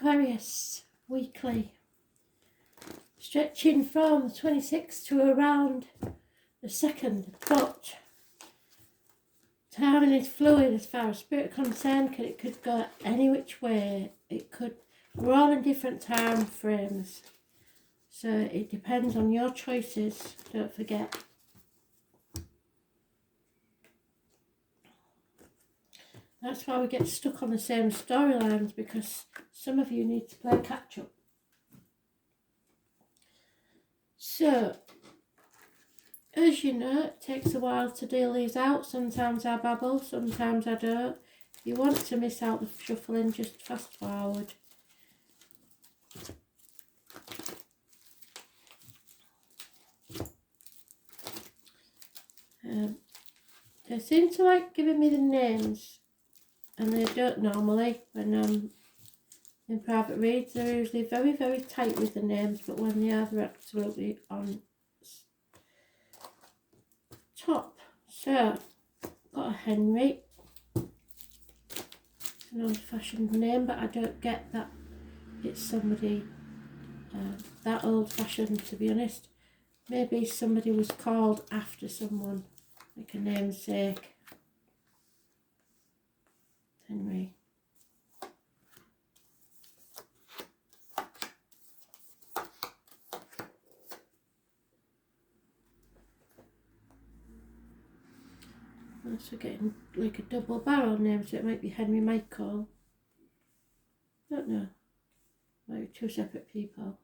Aquarius weekly, stretching from the 26th to around the 2nd, but timing is fluid as far as spirit concerned, because it could go any which way. We're all in different time frames, so it depends on your choices, don't forget. That's why we get stuck on the same storylines, because some of you need to play catch up. So, as you know, it takes a while to deal these out. Sometimes I babble, sometimes I don't. If you want to miss out the shuffling, just fast forward. They seem to like giving me the names, and they don't normally when I'm in private reads. They're usually very, very tight with the names, but when they are, they're absolutely on top. So, got a Henry. It's an old-fashioned name, but I don't get that it's somebody that old-fashioned, to be honest. Maybe somebody was called after someone, like a namesake. Henry. I'm also getting like a double barrel name, so it might be Henry Michael. Don't know. Might be two separate people.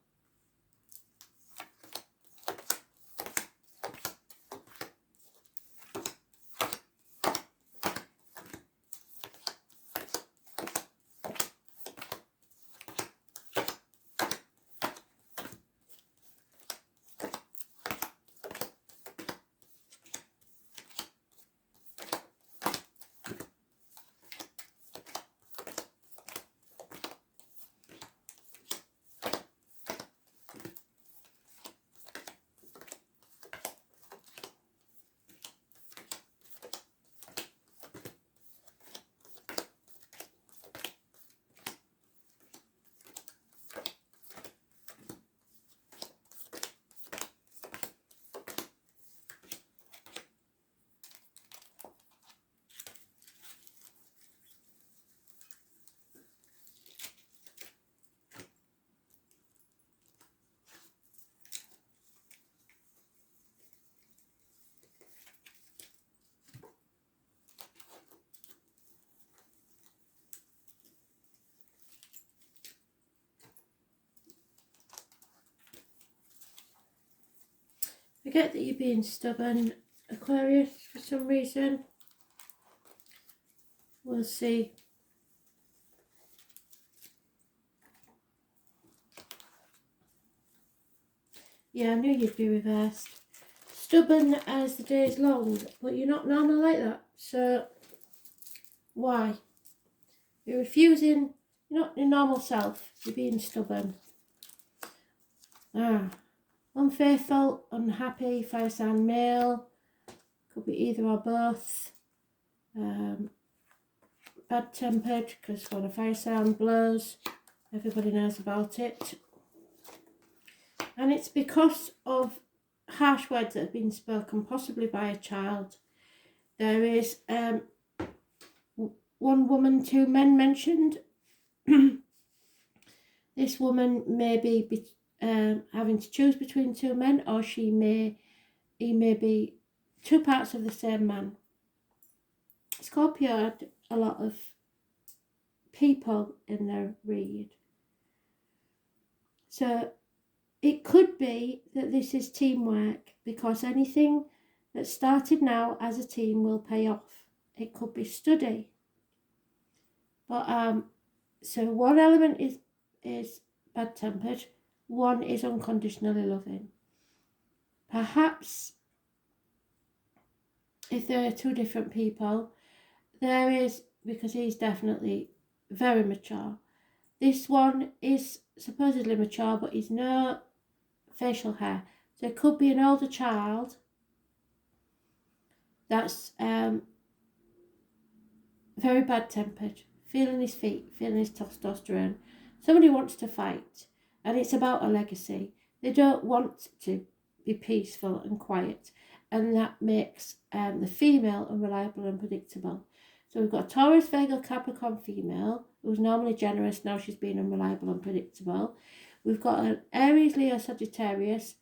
I get that you're being stubborn, Aquarius, for some reason. We'll see. Yeah, I knew you'd be reversed. Stubborn as the day's long, but you're not normal like that. So, why? You're refusing, you're not your normal self. You're being stubborn. Unfaithful, unhappy, fire sign male. Could be either or both. Bad-tempered, because when a fire sign blows, everybody knows about it. And it's because of harsh words that have been spoken, possibly by a child. There is one woman, two men mentioned. This woman may be having to choose between two men, or he may be two parts of the same man. Scorpio had a lot of people in their read. So it could be that this is teamwork, because anything that started now as a team will pay off. It could be study. But so one element is bad-tempered, one is unconditionally loving. Perhaps if there are two different people, there is, because he's definitely very mature. This one is supposedly mature, but he's no facial hair. So it could be an older child that's very bad-tempered, feeling his feet, feeling his testosterone. Somebody wants to fight, and it's about a legacy. They don't want to be peaceful and quiet, and that makes the female unreliable and unpredictable. So we've got a Taurus, Virgo, Capricorn female who's normally generous. Now she's being unreliable and unpredictable. We've got an Aries, Leo, Sagittarius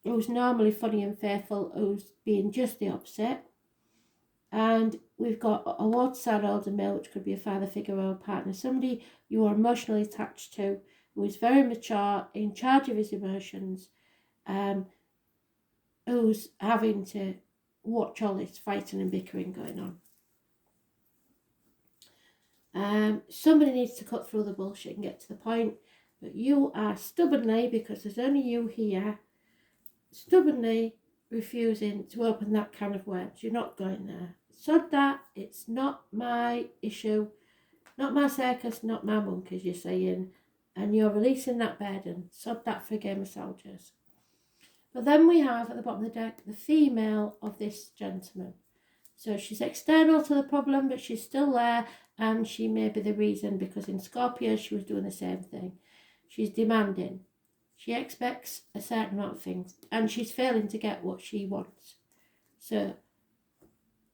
who's normally funny and faithful, who's being just the opposite. And we've got a water sign, older male, which could be a father figure or a partner, somebody you are emotionally attached to, who is very mature, in charge of his emotions, who's having to watch all this fighting and bickering going on. Somebody needs to cut through the bullshit and get to the point, but you are stubbornly, because there's only you here, stubbornly refusing to open that can of worms. You're not going there. Sod that. It's not my issue, not my circus, not my monkeys, you're saying, and you're releasing that burden. Sod that for a game of soldiers. But then we have at the bottom of the deck the female of this gentleman. So she's external to the problem, but she's still there, and she may be the reason, because in Scorpio she was doing the same thing. She's demanding. She expects a certain amount of things, and she's failing to get what she wants. So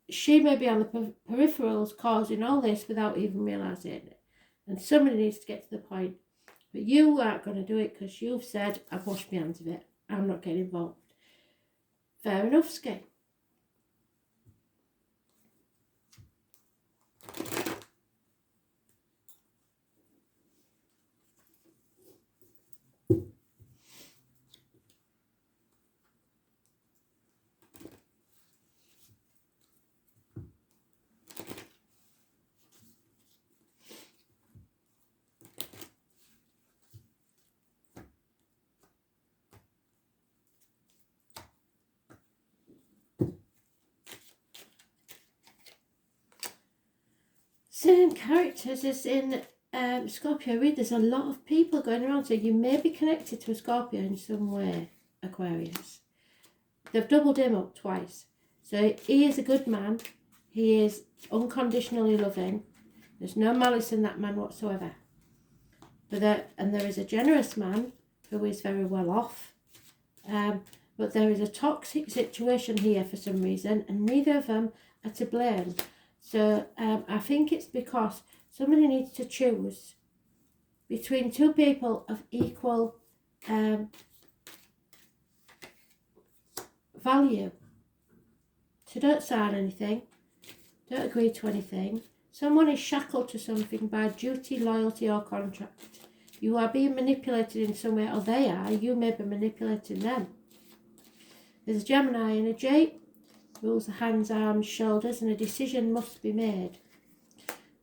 she may be on the peripherals causing all this without even realising it. And somebody needs to get to the point. But you aren't going to do it because you've said, I've washed my hands of it. I'm not getting involved. Fair enough, Ski. Same characters as in Scorpio read. There's a lot of people going around, so you may be connected to a Scorpio in some way, Aquarius. They've doubled him up twice. So he is a good man. He is unconditionally loving. There's no malice in that man whatsoever. And there is a generous man who is very well off. But there is a toxic situation here for some reason, and neither of them are to blame. So I think it's because somebody needs to choose between two people of equal value. So don't sign anything, don't agree to anything. Someone is shackled to something by duty, loyalty or contract. You are being manipulated in some way, or they are. You may be manipulating them. There's a Gemini energy. Rules the hands, arms, shoulders, and a decision must be made.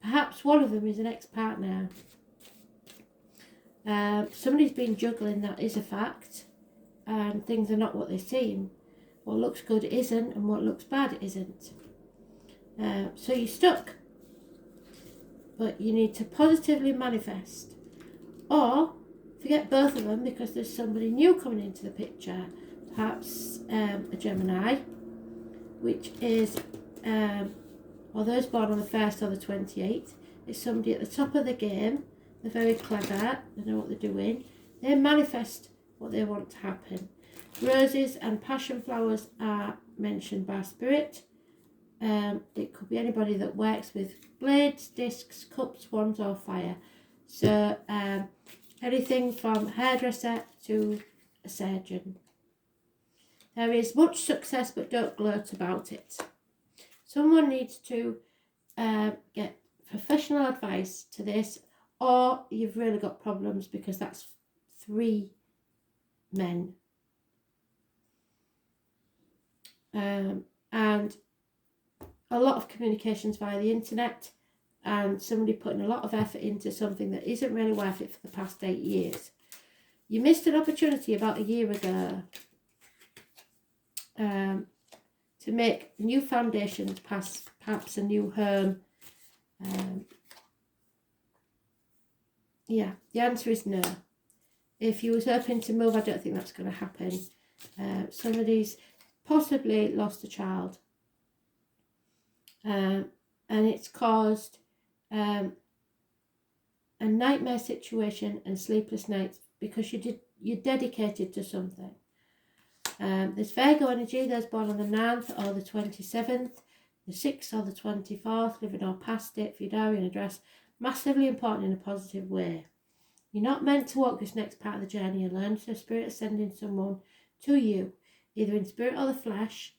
Perhaps one of them is an ex-partner. Somebody's been juggling, that is a fact, and things are not what they seem. What looks good isn't, and what looks bad isn't. So you're stuck. But you need to positively manifest. Or forget both of them, because there's somebody new coming into the picture. Perhaps a Gemini, which is, or those born on the 1st or the 28th, is somebody at the top of the game. They're very clever, they know what they're doing. They manifest what they want to happen. Roses and passion flowers are mentioned by Spirit. It could be anybody that works with blades, discs, cups, wands or fire. So anything from hairdresser to a surgeon. There is much success, but don't gloat about it. Someone needs to get professional advice to this, or you've really got problems, because that's 3 men. And a lot of communications via the internet, and somebody putting a lot of effort into something that isn't really worth it for the past 8 years. You missed an opportunity about a year ago to make new foundations, perhaps a new home. Yeah, the answer is no. If you was hoping to move, I don't think that's going to happen. Somebody's possibly lost a child, and it's caused a a nightmare situation and sleepless nights because you're dedicated to something. There's Virgo energy, those born on the 9th or the 27th, the 6th or the 24th, living or past date for your diary and address. Massively important in a positive way. You're not meant to walk this next part of the journey alone, so Spirit is sending someone to you, either in spirit or the flesh,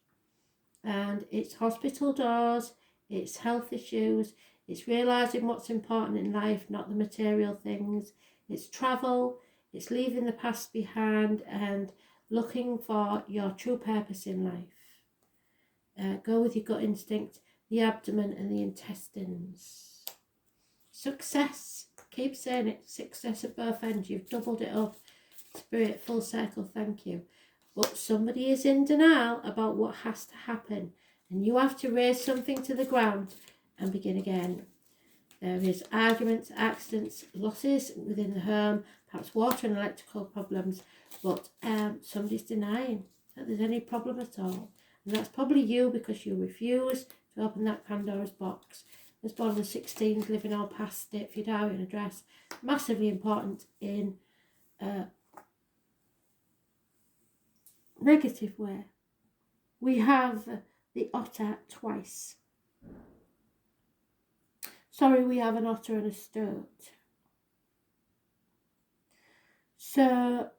and it's hospital doors, it's health issues, it's realising what's important in life, not the material things, it's travel, it's leaving the past behind and looking for your true purpose in life. Go with your gut instinct, the abdomen and the intestines. Success. Keep saying it. Success at both ends. You've doubled it up. Spirit, full circle, thank you. But somebody is in denial about what has to happen. And you have to raise something to the ground and begin again. There is arguments, accidents, losses within the home, perhaps water and electrical problems. But somebody's denying that there's any problem at all. And that's probably you because you refuse to open that Pandora's box. Was born on the 16th, living all past date for your diary and address. Massively important in a negative way. We have the otter twice. Sorry, we have an otter and a stoat. So,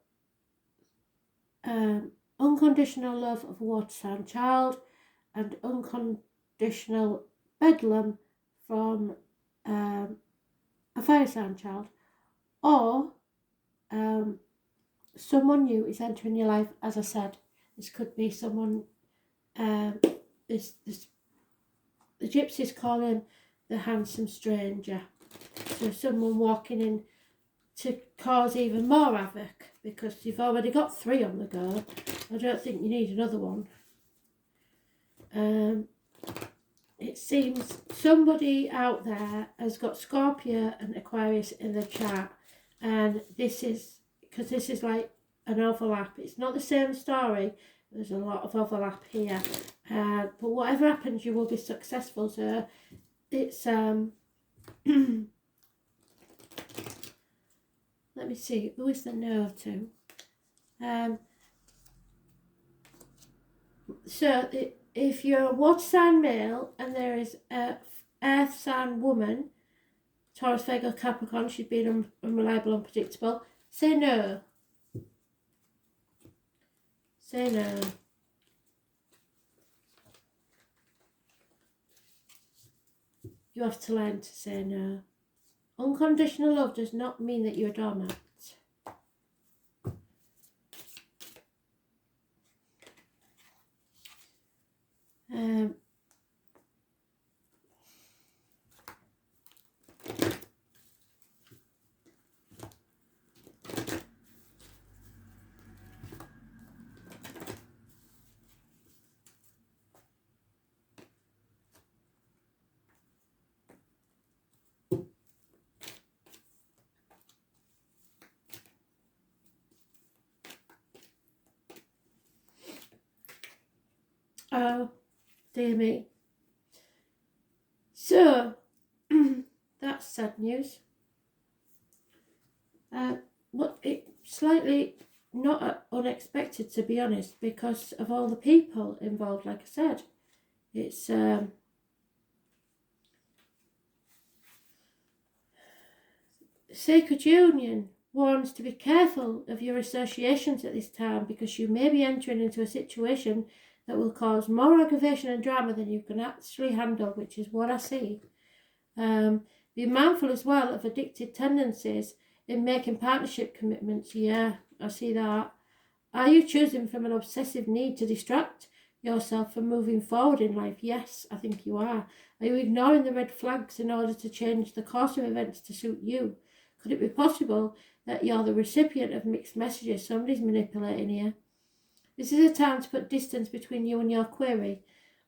unconditional love of a water sign child and unconditional bedlam from a fire sign child, or someone new is entering your life. As I said, this could be someone, the gypsies call him the handsome stranger, so someone walking in to cause even more havoc because you've already got 3 on the go. I don't think you need another one. It seems somebody out there has got Scorpio and Aquarius in the chart, and this is because this is like an overlap. It's not the same story. There's a lot of overlap here, but whatever happens, you will be successful. So it's let me see, who is the no to? So if you're a water sign male and there is a earth sign woman, Taurus, Virgo, Capricorn, she's been unreliable, unpredictable, say no. Say no. You have to learn to say no. Unconditional love does not mean that you're a doormat. Oh, dear me. So, that's sad news. But it's slightly not unexpected, to be honest, because of all the people involved, like I said. It's Sacred Union warns to be careful of your associations at this time because you may be entering into a situation that will cause more aggravation and drama than you can actually handle, which is what I see. Be mindful as well of addictive tendencies in making partnership commitments. Yeah, I see that. Are you choosing from an obsessive need to distract yourself from moving forward in life? Yes, I think you are. Are you ignoring the red flags in order to change the course of events to suit you? Could it be possible that you're the recipient of mixed messages? Somebody's manipulating you. This is a time to put distance between you and your query.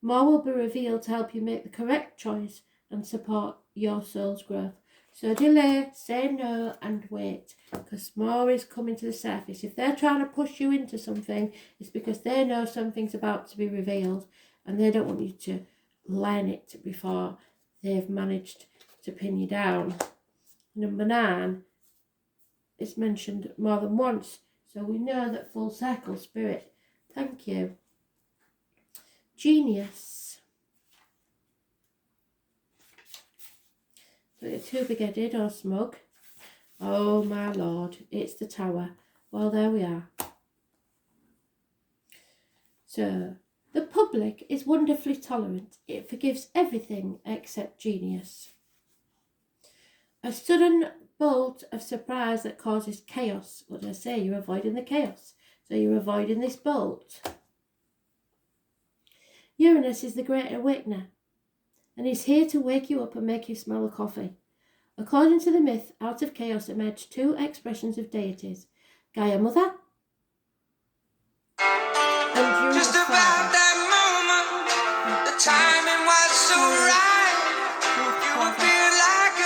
More will be revealed to help you make the correct choice and support your soul's growth. So delay, say no, and wait, because more is coming to the surface. If they're trying to push you into something, it's because they know something's about to be revealed and they don't want you to learn it before they've managed to pin you down. Number 9 is mentioned more than once. So we know that full circle spirit. Thank you. Genius. So it's too big-headed or smug. Oh my lord, it's the Tower. Well, there we are. So, the public is wonderfully tolerant. It forgives everything except genius. A sudden bolt of surprise that causes chaos. What did I say? You're avoiding the chaos. So you're avoiding this bolt. Uranus is the great awakener, and he's here to wake you up and make you smell the coffee. According to the myth, out of chaos emerged 2 expressions of deities, Gaia Mother and Uranus Father.